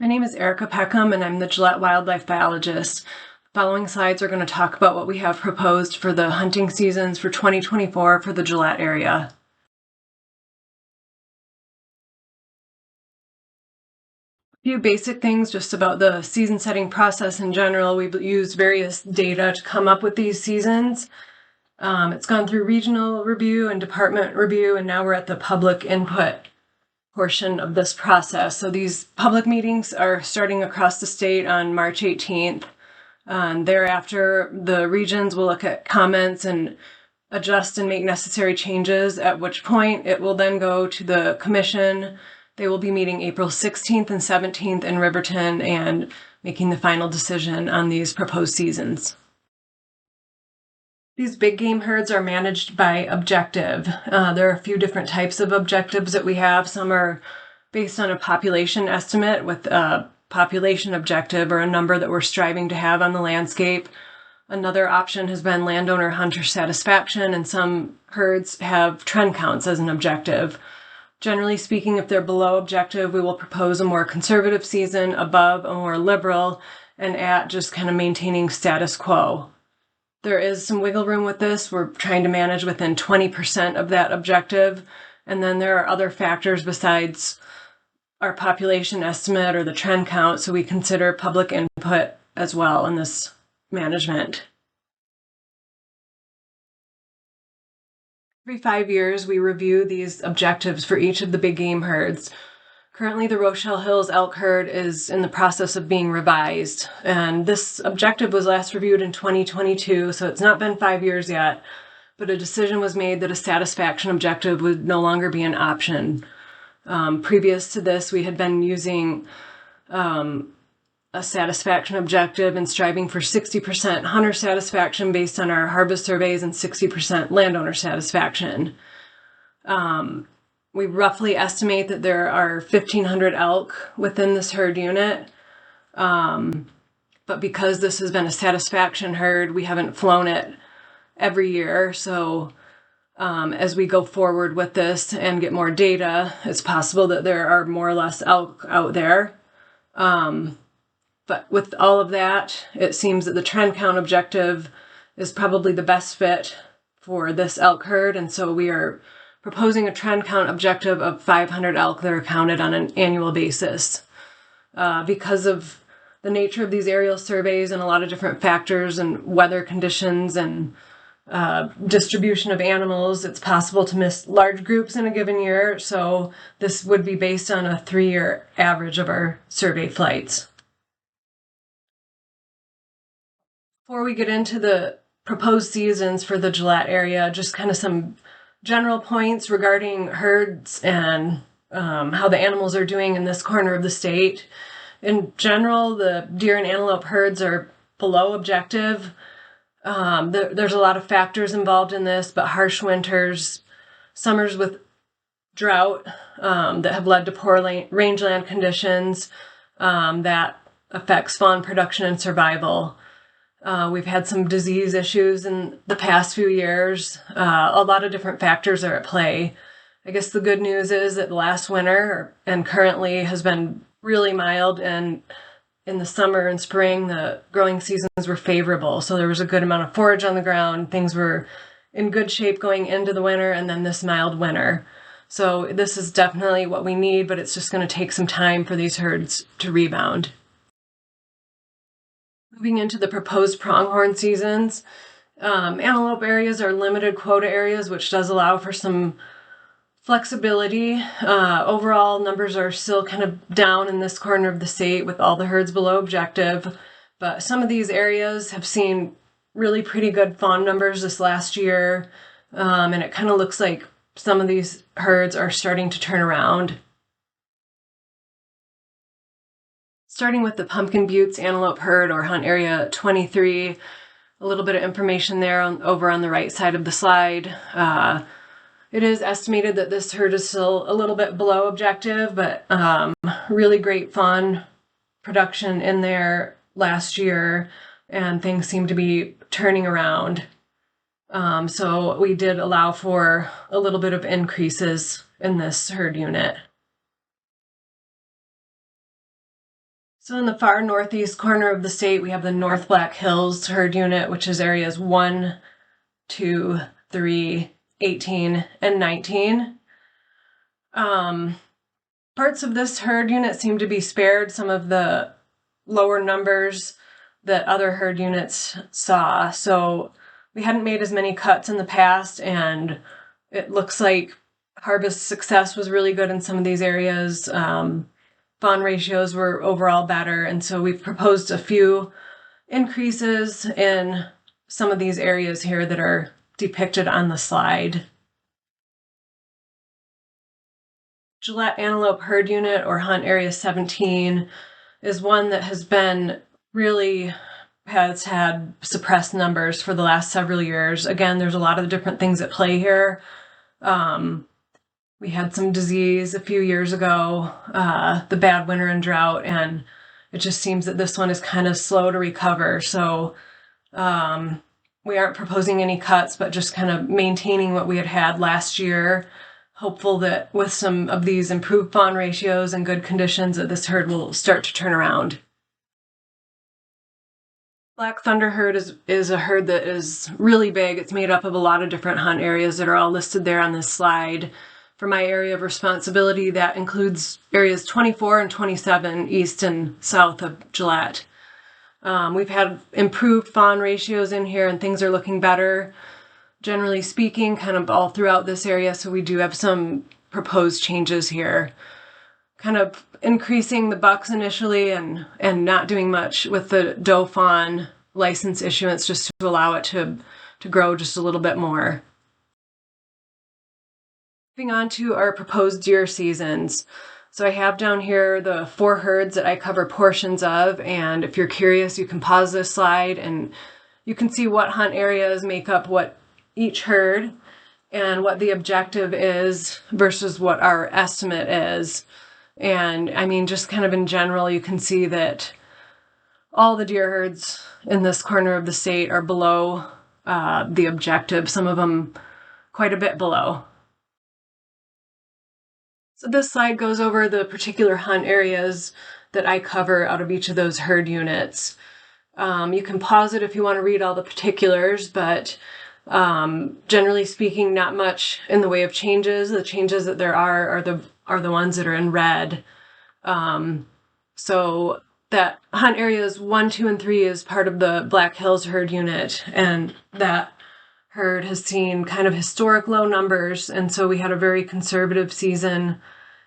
My name is Erica Peckham, and I'm the Gillette wildlife biologist. The following slides are going to talk about what we have proposed for the hunting seasons for 2024 for the Gillette area. A few basic things just about the season setting process in general. We've used various data to come up with these seasons. It's gone through regional review and department review, and now we're at the public input portion of this process. So these public meetings are starting across the state on March 18th. Thereafter, the regions will look at comments and adjust and make necessary changes, at which point it will then go to the commission. They will be meeting April 16th and 17th in Riverton and making the final decision on these proposed seasons. These big game herds are managed by objective. There are a few different types of objectives that we have. Some are based on a population estimate with a population objective or a number that we're striving to have on the landscape. Another option has been landowner-hunter satisfaction, and some herds have trend counts as an objective. Generally speaking, if they're below objective, we will propose a more conservative season, above a more liberal, and at just kind of maintaining status quo. There is some wiggle room with this. We're trying to manage within 20% of that objective. And then there are other factors besides our population estimate or the trend count, so we consider public input as well in this management. Every 5 years, we review these objectives for each of the big game herds. Currently, the Rochelle Hills elk herd is in the process of being revised, and this objective was last reviewed in 2022, so it's not been 5 years yet, but a decision was made that a satisfaction objective would no longer be an option. Previous to this, we had been using a satisfaction objective and striving for 60% hunter satisfaction based on our harvest surveys and 60% landowner satisfaction. We roughly estimate that there are 1,500 elk within this herd unit. But because this has been a satisfaction herd, we haven't flown it every year. So as we go forward with this and get more data, it's possible that there are more or less elk out there. But with all of that, it seems that the trend count objective is probably the best fit for this elk herd. And so we are proposing a trend count objective of 500 elk that are counted on an annual basis. Because of the nature of these aerial surveys and a lot of different factors and weather conditions and distribution of animals, it's possible to miss large groups in a given year. So this would be based on a 3-year average of our survey flights. Before we get into the proposed seasons for the Gillette area, just kind of some general points regarding herds and how the animals are doing in this corner of the state. In general, the deer and antelope herds are below objective. There's a lot of factors involved in this, but harsh winters, summers with drought that have led to poor rangeland conditions that affects fawn production and survival. We've had some disease issues in the past few years. A lot of different factors are at play. I guess the good news is that the last winter and currently has been really mild, and in the summer and spring, the growing seasons were favorable. So there was a good amount of forage on the ground. Things were in good shape going into the winter, and then this mild winter. So this is definitely what we need, but it's just going to take some time for these herds to rebound. Moving into the proposed pronghorn seasons, antelope areas are limited quota areas, which does allow for some flexibility. Overall, numbers are still kind of down in this corner of the state with all the herds below objective, but some of these areas have seen really pretty good fawn numbers this last year, and it kind of looks like some of these herds are starting to turn around. Starting with the Pumpkin Buttes Antelope Herd or Hunt Area 23, a little bit of information there over on the right side of the slide. It is estimated that this herd is still a little bit below objective, but really great fawn production in there last year, and things seem to be turning around. So we did allow for a little bit of increases in this herd unit. So in the far northeast corner of the state, we have the North Black Hills herd unit, which is areas 1, 2, 3, 18, and 19. Parts of this herd unit seem to be spared some of the lower numbers that other herd units saw. So we hadn't made as many cuts in the past, and it looks like harvest success was really good in some of these areas. Fawn ratios were overall better, and so we've proposed a few increases in some of these areas here that are depicted on the slide. Gillette Antelope Herd Unit, or Hunt Area 17, is one that has had suppressed numbers for the last several years. Again, there's a lot of different things at play here. We had some disease a few years ago, the bad winter and drought, and it just seems that this one is kind of slow to recover. So we aren't proposing any cuts, but just kind of maintaining what we had last year. Hopeful that with some of these improved fawn ratios and good conditions that this herd will start to turn around. Black Thunder herd is a herd that is really big. It's made up of a lot of different hunt areas that are all listed there on this slide. For my area of responsibility, that includes areas 24 and 27 east and south of Gillette. We've had improved fawn ratios in here, and things are looking better, generally speaking, kind of all throughout this area. So we do have some proposed changes here, kind of increasing the bucks initially and not doing much with the doe fawn license issuance, just to allow it to grow just a little bit more. Moving on to our proposed deer seasons. So I have down here the 4 herds that I cover portions of, and if you're curious, you can pause this slide and you can see what hunt areas make up what each herd and what the objective is versus what our estimate is. And I mean, just kind of in general, you can see that all the deer herds in this corner of the state are below the objective, some of them quite a bit below. So this slide goes over the particular hunt areas that I cover out of each of those herd units. You can pause it if you want to read all the particulars, but generally speaking, not much in the way of changes. The changes that there are the ones that are in red. So that hunt areas 1, 2, and 3 is part of the Black Hills herd unit, and that herd has seen kind of historic low numbers, and so we had a very conservative season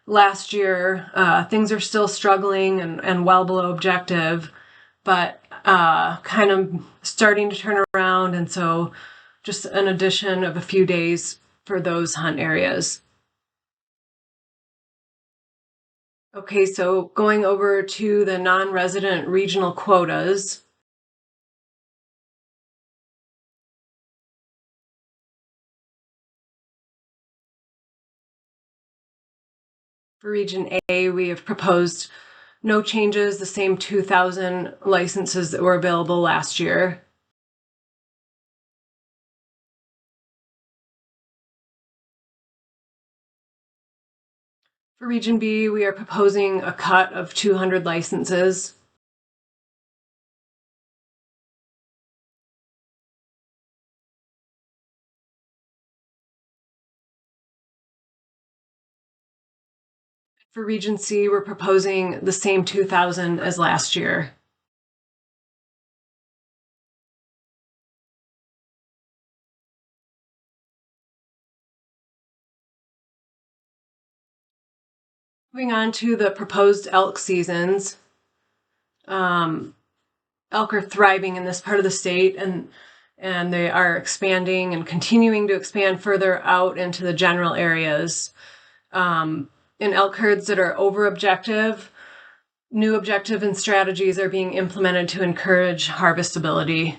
last year. Things are still struggling and well below objective, but kind of starting to turn around, and so just an addition of a few days for those hunt areas. Okay, so going over to the non-resident regional quotas. For Region A, we have proposed no changes, the same 2,000 licenses that were available last year. For Region B, we are proposing a cut of 200 licenses. For Region C, we're proposing the same 2,000 as last year. Moving on to the proposed elk seasons. Elk are thriving in this part of the state, and they are expanding and continuing to expand further out into the general areas. In elk herds that are over objective, new objective and strategies are being implemented to encourage harvestability.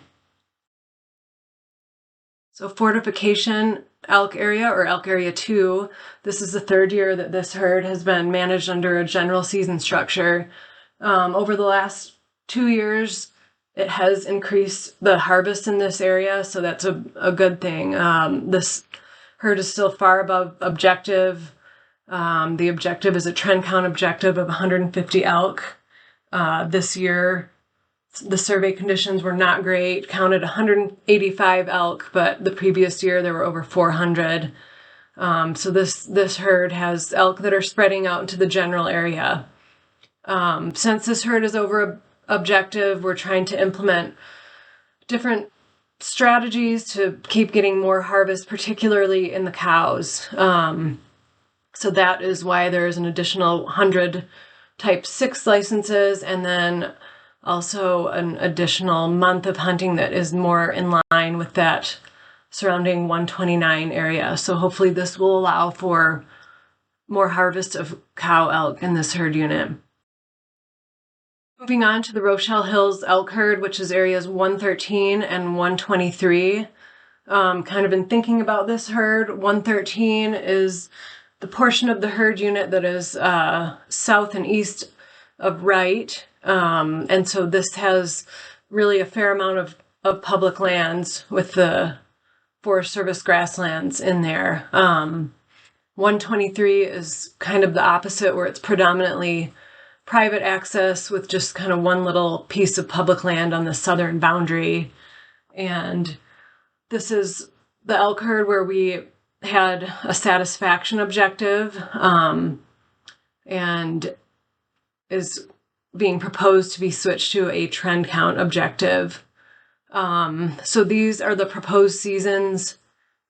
So fortification elk area, or elk area 2, this is the 3rd year that this herd has been managed under a general season structure. Over the last 2 years, it has increased the harvest in this area, so that's a good thing. This herd is still far above objective. The objective is a trend count objective of 150 elk. This year, the survey conditions were not great, counted 185 elk, but the previous year there were over 400. So this herd has elk that are spreading out into the general area. Since this herd is over objective, we're trying to implement different strategies to keep getting more harvest, particularly in the cows. So that is why there's an additional 100 type 6 licenses, and then also an additional month of hunting that is more in line with that surrounding 129 area. So hopefully this will allow for more harvest of cow elk in this herd unit. Moving on to the Rochelle Hills elk herd, which is areas 113 and 123. Kind of been thinking about this herd. 113 is the portion of the herd unit that is south and east of Wright. And so this has really a fair amount of public lands with the Forest Service grasslands in there. 123 is kind of the opposite, where it's predominantly private access with just kind of one little piece of public land on the southern boundary. And this is the elk herd where we had a satisfaction objective, and is being proposed to be switched to a trend count objective. So these are the proposed seasons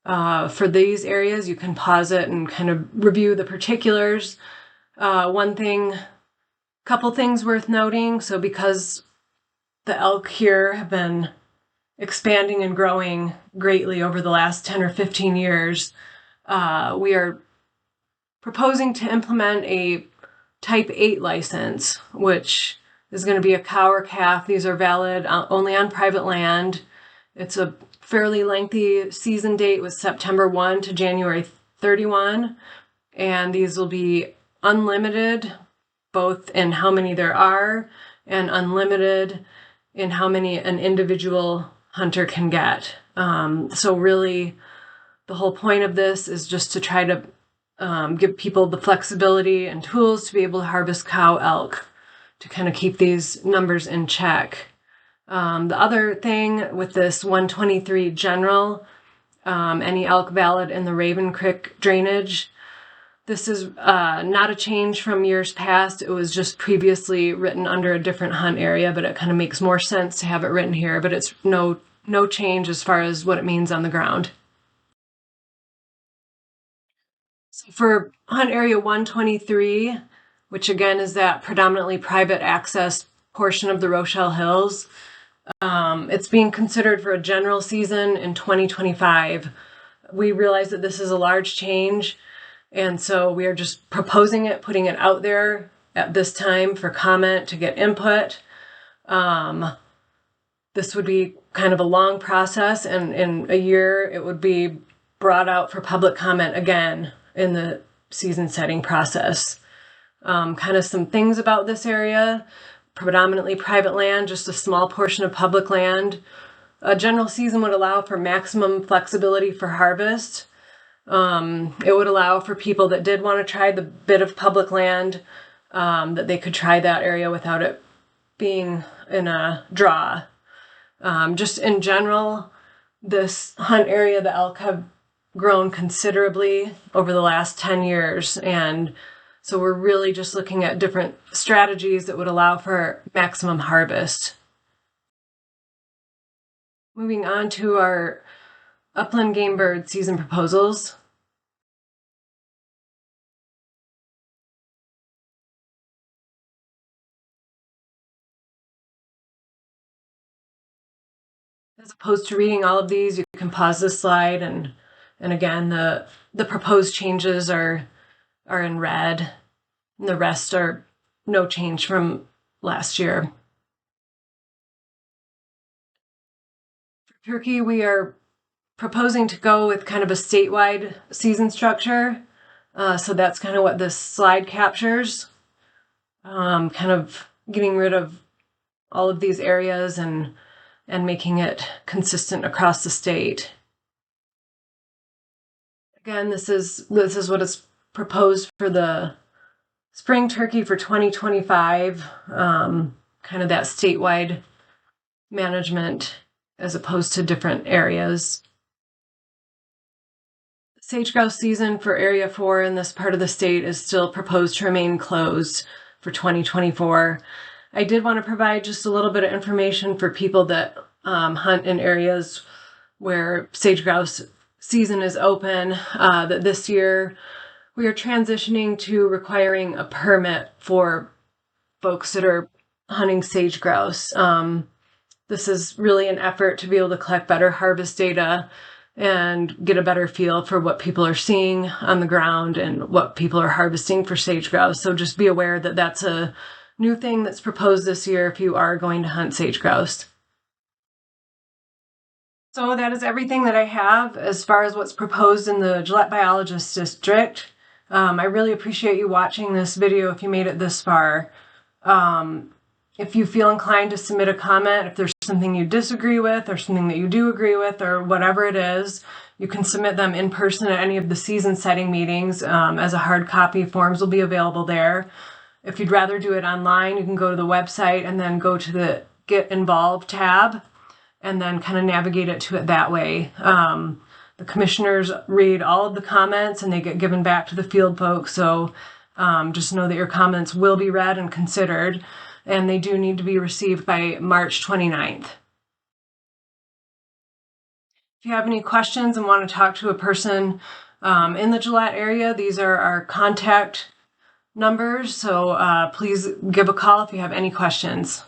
for these areas. You can pause it and kind of review the particulars. Couple things worth noting. So because the elk here have been expanding and growing greatly over the last 10 or 15 years, we are proposing to implement a type 8 license, which is going to be a cow or calf. These are valid only on private land. It's a fairly lengthy season date with September 1 to January 31, and these will be unlimited, both in how many there are and unlimited in how many an individual hunter can get. So really, the whole point of this is just to try to give people the flexibility and tools to be able to harvest cow elk to kind of keep these numbers in check. The other thing with this 123 general, any elk valid in the Raven Creek drainage, this is not a change from years past. It was just previously written under a different hunt area, but it kind of makes more sense to have it written here, but it's no change as far as what it means on the ground. So for hunt area 123, which again is that predominantly private access portion of the Rochelle Hills, it's being considered for a general season in 2025. We realize that this is a large change, and so we are just proposing it, putting it out there at this time for comment to get input. This would be kind of a long process, and in a year it would be brought out for public comment again in the season setting process. Kind of some things about this area: predominantly private land, just a small portion of public land. A general season would allow for maximum flexibility for harvest. It would allow for people that did want to try the bit of public land, that they could try that area without it being in a draw. Just in general, this hunt area, the elk have grown considerably over the last 10 years, and so we're really just looking at different strategies that would allow for maximum harvest. Moving on to our upland game bird season proposals. As opposed to reading all of these, you can pause this slide, and again, the proposed changes are in red, and the rest are no change from last year. For turkey, we are proposing to go with kind of a statewide season structure. So that's kind of what this slide captures. Kind of getting rid of all of these areas and making it consistent across the state. Again, this is what is proposed for the spring turkey for 2025, kind of that statewide management as opposed to different areas. Sage grouse season for Area 4 in this part of the state is still proposed to remain closed for 2024. I did want to provide just a little bit of information for people that hunt in areas where sage grouse season is open, that this year we are transitioning to requiring a permit for folks that are hunting sage grouse. This is really an effort to be able to collect better harvest data and get a better feel for what people are seeing on the ground and what people are harvesting for sage grouse. So just be aware that that's a new thing that's proposed this year if you are going to hunt sage grouse. So that is everything that I have as far as what's proposed in the Gillette Biologist District. I really appreciate you watching this video if you made it this far. If you feel inclined to submit a comment, if there's something you disagree with or something that you do agree with or whatever it is, you can submit them in person at any of the season setting meetings as a hard copy. Forms will be available there. If you'd rather do it online, you can go to the website and then go to the Get Involved tab and then kind of navigate it to it that way. The commissioners read all of the comments and they get given back to the field folks. So just know that your comments will be read and considered, and they do need to be received by March 29th. If you have any questions and want to talk to a person in the Gillette area, these are our contact numbers. So please give a call if you have any questions.